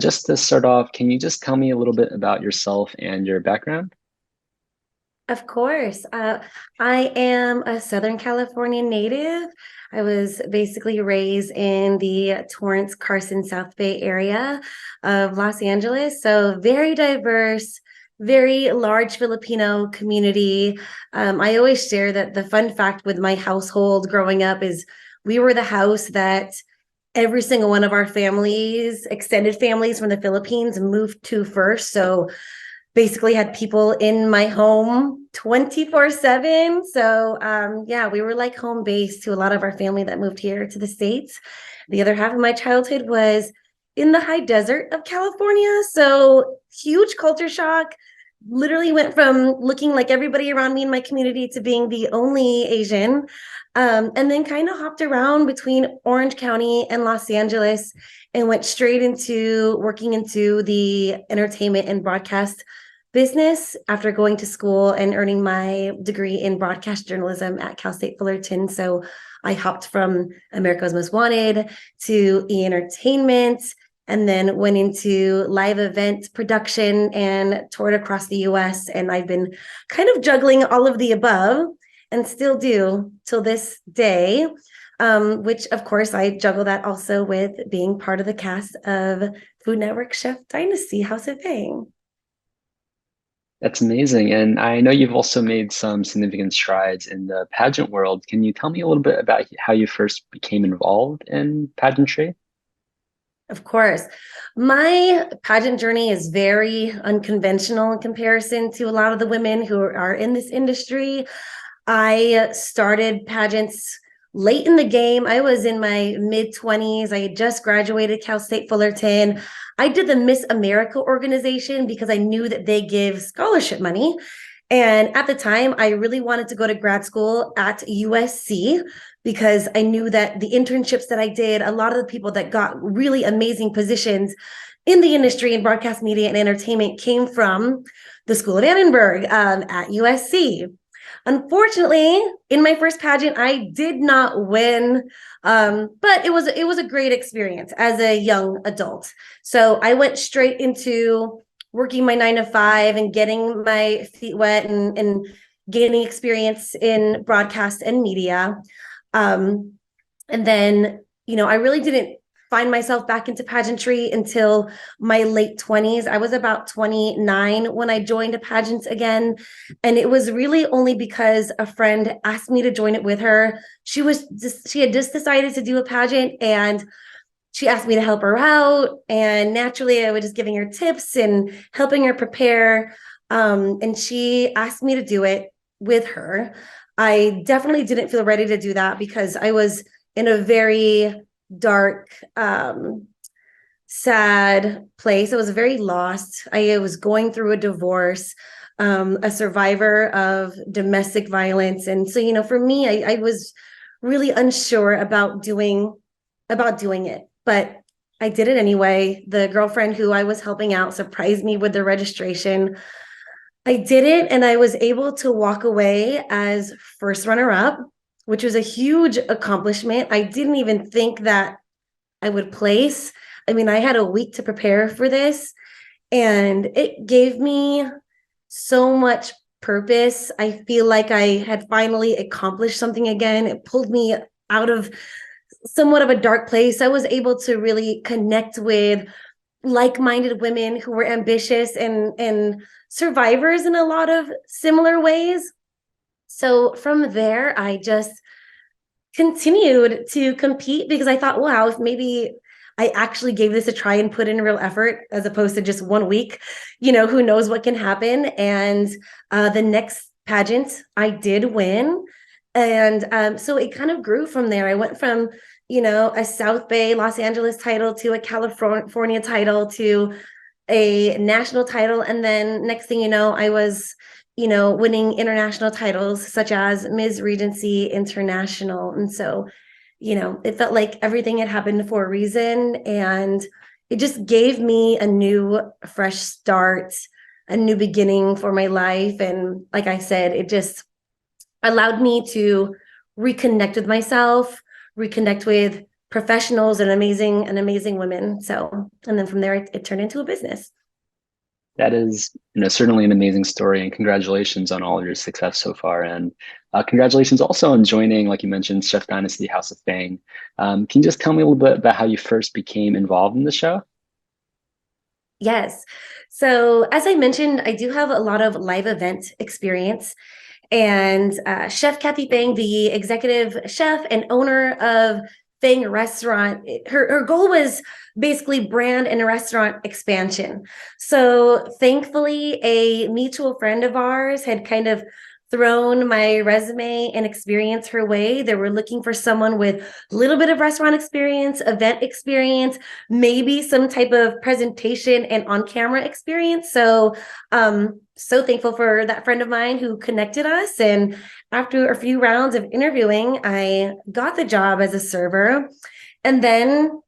Just to start off, can you just tell me a little bit about yourself and your background? Of course. I am a Southern California native. I was basically raised in the Torrance, Carson, South Bay area of Los Angeles. So very diverse, very large Filipino community. I always share that the fun fact with my household growing up is we were the house that every single one of our families, extended families from the Philippines, moved to first. So basically had people in my home 24/7. So yeah, we were like home base to a lot of our family that moved here to the States. The other half of my childhood was in the high desert of California. So huge culture shock. Literally went from looking like everybody around me in my community to being the only Asian. And then kind of hopped around between Orange County and Los Angeles and went straight into working into the entertainment and broadcast business after going to school and earning my degree in broadcast journalism at Cal State Fullerton. So I hopped from America's Most Wanted to E Entertainment and then went into live event production and toured across the US. And I've been kind of juggling all of the above and still do till this day. Which of course I juggle that also with being part of the cast of Food Network Chef Dynasty, House of Fang. That's amazing. And I know you've also made some significant strides in the pageant world. Can you tell me a little bit about how you first became involved in pageantry? Of course. My pageant journey is very unconventional in comparison to a lot of the women who are in this industry. I started pageants late in the game. I was in my mid 20s. I had just graduated Cal State Fullerton. I did the Miss America organization because I knew that they give scholarship money. And at the time, I really wanted to go to grad school at USC because I knew that the internships that I did, a lot of the people that got really amazing positions in the industry in broadcast media and entertainment came from the School of Annenberg at USC. Unfortunately, in my first pageant, I did not win, but it was a great experience as a young adult. So I went straight into working my 9 to 5 and getting my feet wet and gaining experience in broadcast and media. Um, and then, I really didn't find myself back into pageantry until my late 20s. I was about 29 when I joined a pageant again. And it was really only because a friend asked me to join it with her. She had just decided to do a pageant and she asked me to help her out. And naturally, I was just giving her tips and helping her prepare. And she asked me to do it with her. I definitely didn't feel ready to do that because I was in a very dark, sad place. I was very lost. I was going through a divorce, a survivor of domestic violence. And so, for me, I was really unsure about doing it, but I did it anyway. The girlfriend who I was helping out surprised me with the registration. I did it and I was able to walk away as first runner up, which was a huge accomplishment. I didn't even think that I would place. I mean, I had a week to prepare for this and it gave me so much purpose. I feel like I had finally accomplished something again. It pulled me out of somewhat of a dark place. I was able to really connect with like-minded women who were ambitious and survivors in a lot of similar ways. So from there, I just continued to compete because I thought, wow, if maybe I actually gave this a try and put in real effort as opposed to just 1 week, who knows what can happen. And the next pageant I did win. And so it kind of grew from there. I went from, a South Bay, Los Angeles title to a California title to a national title. And then next thing you know, I was, winning international titles such as Ms. Regency International. And so, it felt like everything had happened for a reason. And it just gave me a new, fresh start, a new beginning for my life. And like I said, it just allowed me to reconnect with myself, reconnect with professionals and amazing women. So, and then from there, it turned into a business. That is, certainly an amazing story, and congratulations on all of your success so far. And congratulations also on joining, like you mentioned, Chef Dynasty House of Fang. Can you just tell me a little bit about how you first became involved in the show? Yes. So, as I mentioned, I do have a lot of live event experience. And Chef Kathy Fang, the executive chef and owner of Fang Restaurant, her goal was basically brand and restaurant expansion. So thankfully, a mutual friend of ours had kind of thrown my resume and experience her way. They were looking for someone with a little bit of restaurant experience, event experience, maybe some type of presentation and on-camera experience. So thankful for that friend of mine who connected us. And after a few rounds of interviewing, I got the job as a server and then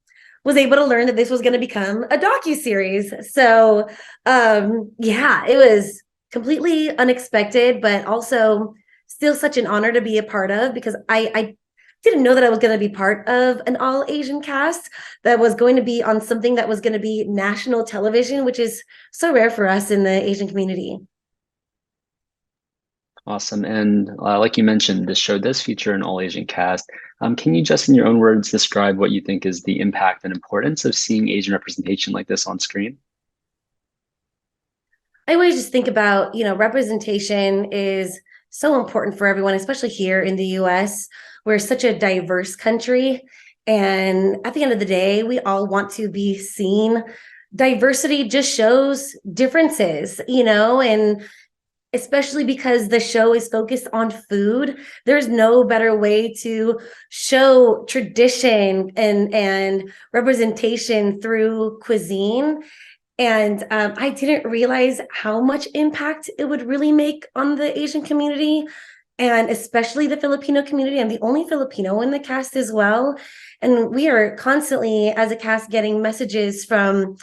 was able to learn that this was going to become a docuseries. So yeah, it was completely unexpected, but also still such an honor to be a part of because I didn't know that I was going to be part of an all Asian cast that was going to be on something that was going to be national television, which is so rare for us in the Asian community. Awesome. And like you mentioned, this show does feature an all Asian cast. Can you just, in your own words, describe what you think is the impact and importance of seeing Asian representation like this on screen? I always just think about, representation is so important for everyone, especially here in the US. We're such a diverse country. And at the end of the day, we all want to be seen. Diversity just shows differences, and especially because the show is focused on food, there's no better way to show tradition and representation through cuisine. And I didn't realize how much impact it would really make on the Asian community and especially the Filipino community. I'm the only Filipino in the cast as well. And we are constantly, as a cast, getting messages from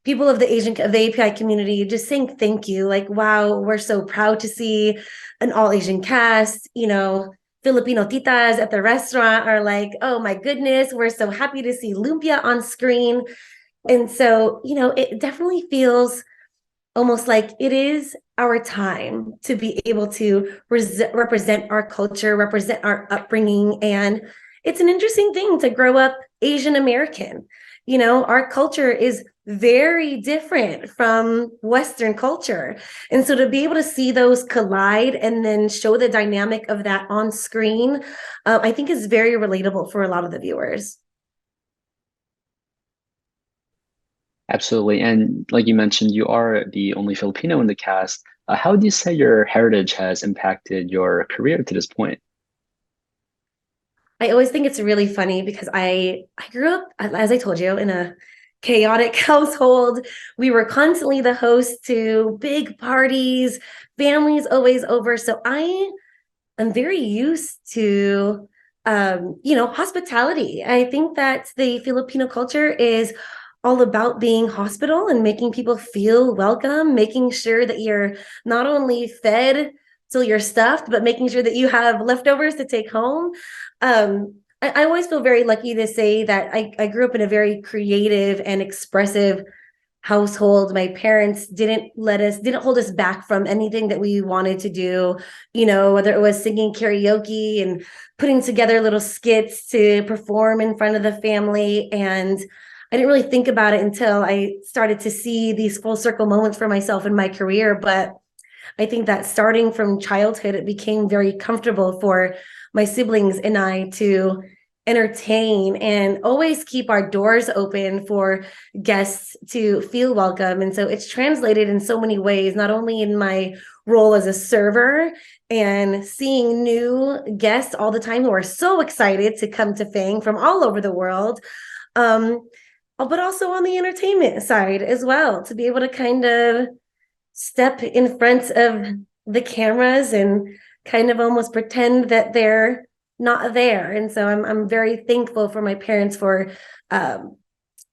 people of the API community just saying thank you. Like, wow, we're so proud to see an all Asian cast. Filipino titas at the restaurant are like, oh my goodness, we're so happy to see lumpia on screen. And so, it definitely feels almost like it is our time to be able to represent our culture, represent our upbringing. And it's an interesting thing to grow up Asian American. Our culture is very different from Western culture. And so to be able to see those collide and then show the dynamic of that on screen, I think is very relatable for a lot of the viewers. Absolutely. And like you mentioned, you are the only Filipino in the cast. How would you say your heritage has impacted your career to this point? I always think it's really funny because I grew up, as I told you, in a chaotic household. We were constantly the host to big parties, families always over. So I am very used to hospitality. I think that the Filipino culture is all about being hospitable and making people feel welcome, making sure that you're not only fed till you're stuffed, but making sure that you have leftovers to take home. I always feel very lucky to say that I grew up in a very creative and expressive household. My parents didn't hold us back from anything that we wanted to do, whether it was singing karaoke and putting together little skits to perform in front of the family. And I didn't really think about it until I started to see these full circle moments for myself in my career. But I think that starting from childhood, it became very comfortable for my siblings and I to entertain and always keep our doors open for guests to feel welcome. And so it's translated in so many ways, not only in my role as a server and seeing new guests all the time who are so excited to come to Fang from all over the world, but also on the entertainment side as well, to be able to kind of step in front of the cameras and kind of almost pretend that they're not there. And so I'm very thankful for my parents for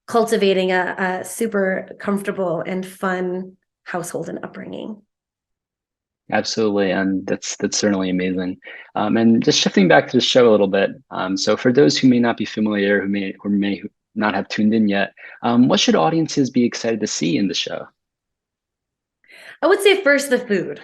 cultivating a super comfortable and fun household and upbringing. Absolutely, and that's certainly amazing. And just shifting back to the show a little bit. So for those who may not be familiar, who may not have tuned in yet, what should audiences be excited to see in the show? I would say first the food.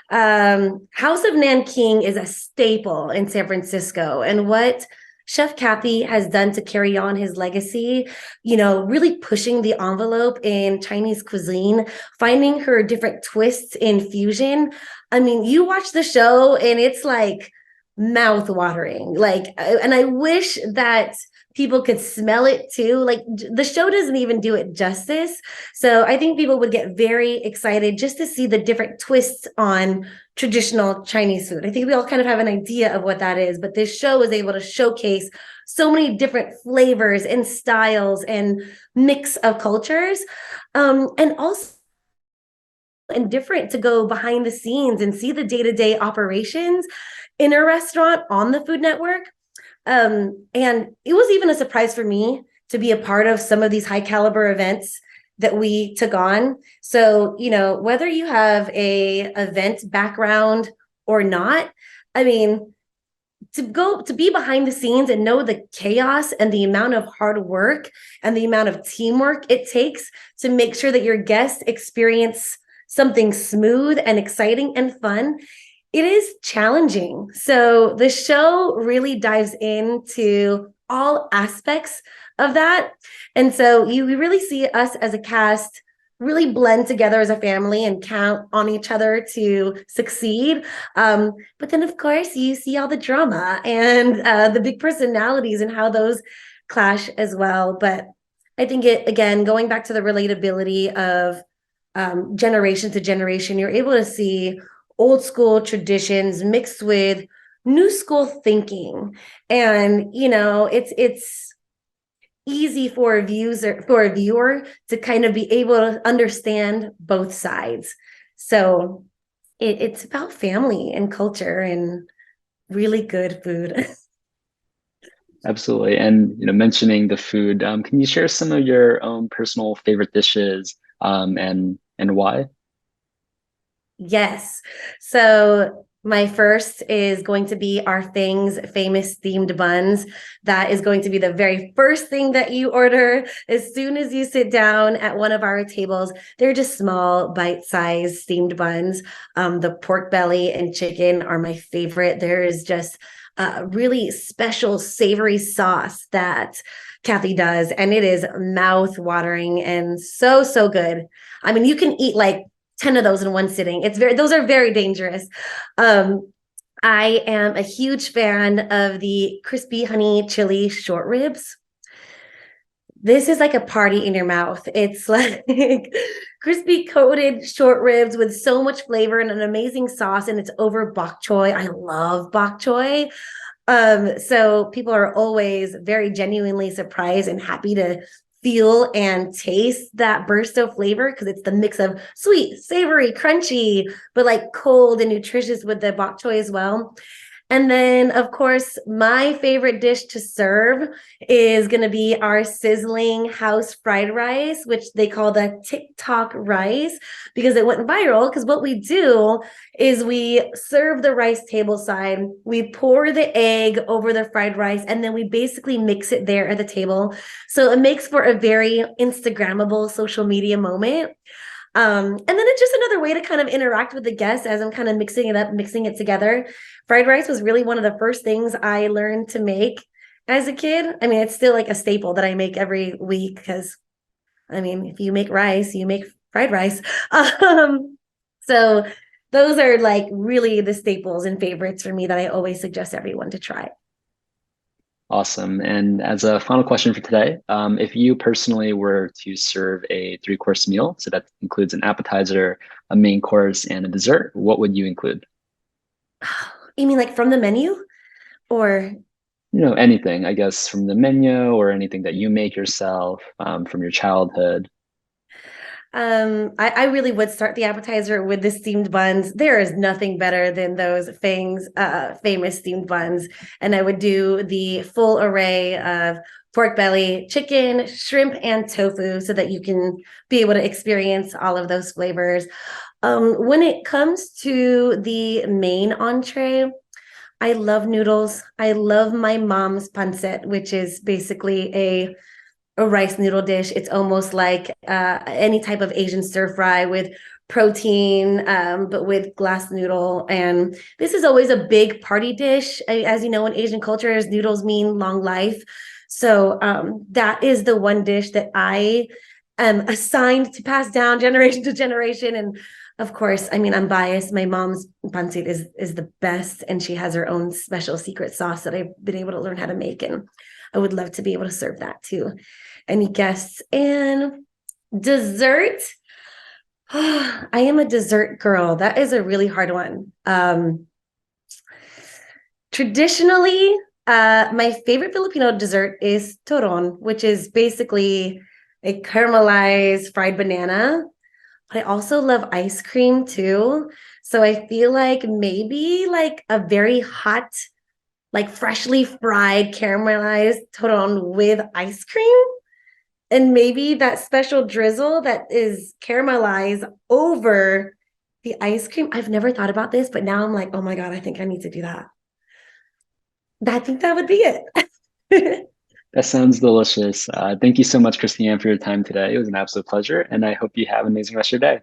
House of Nanking is a staple in San Francisco, and what Chef Kathy has done to carry on his legacy, really pushing the envelope in Chinese cuisine, finding her different twists in fusion. I mean, you watch the show and it's like mouth watering. And I wish that people could smell it too. Like the show doesn't even do it justice. So I think people would get very excited just to see the different twists on traditional Chinese food. I think we all kind of have an idea of what that is, but this show is able to showcase so many different flavors and styles and mix of cultures. And also and different to go behind the scenes and see the day-to-day operations in a restaurant on the Food Network. And it was even a surprise for me to be a part of some of these high caliber events that we took on. So, whether you have a event background or not, I mean, to be behind the scenes and know the chaos and the amount of hard work and the amount of teamwork it takes to make sure that your guests experience something smooth and exciting and fun, it is challenging. So the show really dives into all aspects of that. And so you really see us as a cast really blend together as a family and count on each other to succeed. But then, of course, you see all the drama and the big personalities and how those clash as well. But I think again, going back to the relatability of generation to generation, you're able to see old school traditions mixed with new school thinking. And, it's easy for a viewer to kind of be able to understand both sides. So it's about family and culture and really good food. Absolutely. And mentioning the food, can you share some of your own personal favorite dishes, and why? Yes. So my first is going to be our Fang's famous steamed buns. That is going to be the very first thing that you order as soon as you sit down at one of our tables. They're just small, bite-sized steamed buns. The pork belly and chicken are my favorite. There is just a really special savory sauce that Kathy does, and it is mouth-watering and so, so good. I mean, you can eat like 10 of those in one sitting. Those are very dangerous. I am a huge fan of the crispy honey chili short ribs. This is like a party in your mouth. It's like crispy coated short ribs with so much flavor and an amazing sauce, and it's over bok choy. I love bok choy. So people are always very genuinely surprised and happy to feel and taste that burst of flavor because it's the mix of sweet, savory, crunchy, but like cold and nutritious with the bok choy as well. And then, of course, my favorite dish to serve is going to be our sizzling house fried rice, which they call the TikTok rice because it went viral. Because what we do is we serve the rice tableside, we pour the egg over the fried rice, and then we basically mix it there at the table. So it makes for a very Instagrammable social media moment. And then it's just another way to kind of interact with the guests as I'm kind of mixing it up, mixing it together. Fried rice was really one of the first things I learned to make as a kid. I mean, it's still like a staple that I make every week because, I mean, if you make rice, you make fried rice. So those are like really the staples and favorites for me that I always suggest everyone to try. Awesome. And as a final question for today, if you personally were to serve a three-course meal, so that includes an appetizer, a main course, and a dessert, what would you include? You mean like from the menu or Anything, I guess, from the menu or anything that you make yourself, from your childhood. I really would start the appetizer with the steamed buns. There is nothing better than those Fang's famous steamed buns. And I would do the full array of pork belly, chicken, shrimp, and tofu so that you can be able to experience all of those flavors. When it comes to the main entree, I love noodles. I love my mom's pancit, which is basically a rice noodle dish. It's almost like any type of Asian stir fry with protein, but with glass noodle. And this is always a big party dish. As you know, in Asian cultures, noodles mean long life. So that is the one dish that I am assigned to pass down generation to generation. And of course, I mean, I'm biased. My mom's pancit is the best, and she has her own special secret sauce that I've been able to learn how to make. And I would love to be able to serve that to any guests. And dessert, I am a dessert girl. That is a really hard one. Traditionally, my favorite Filipino dessert is toron, which is basically a caramelized fried banana. But I also love ice cream too. So I feel like maybe like a very hot, like freshly fried caramelized toron with ice cream, and maybe that special drizzle that is caramelized over the ice cream. I've never thought about this, but now I'm like, oh my God, I think I need to do that. I think that would be it. That sounds delicious. Thank you so much, Christy-Anne, for your time today. It was an absolute pleasure, and I hope you have an amazing rest of your day.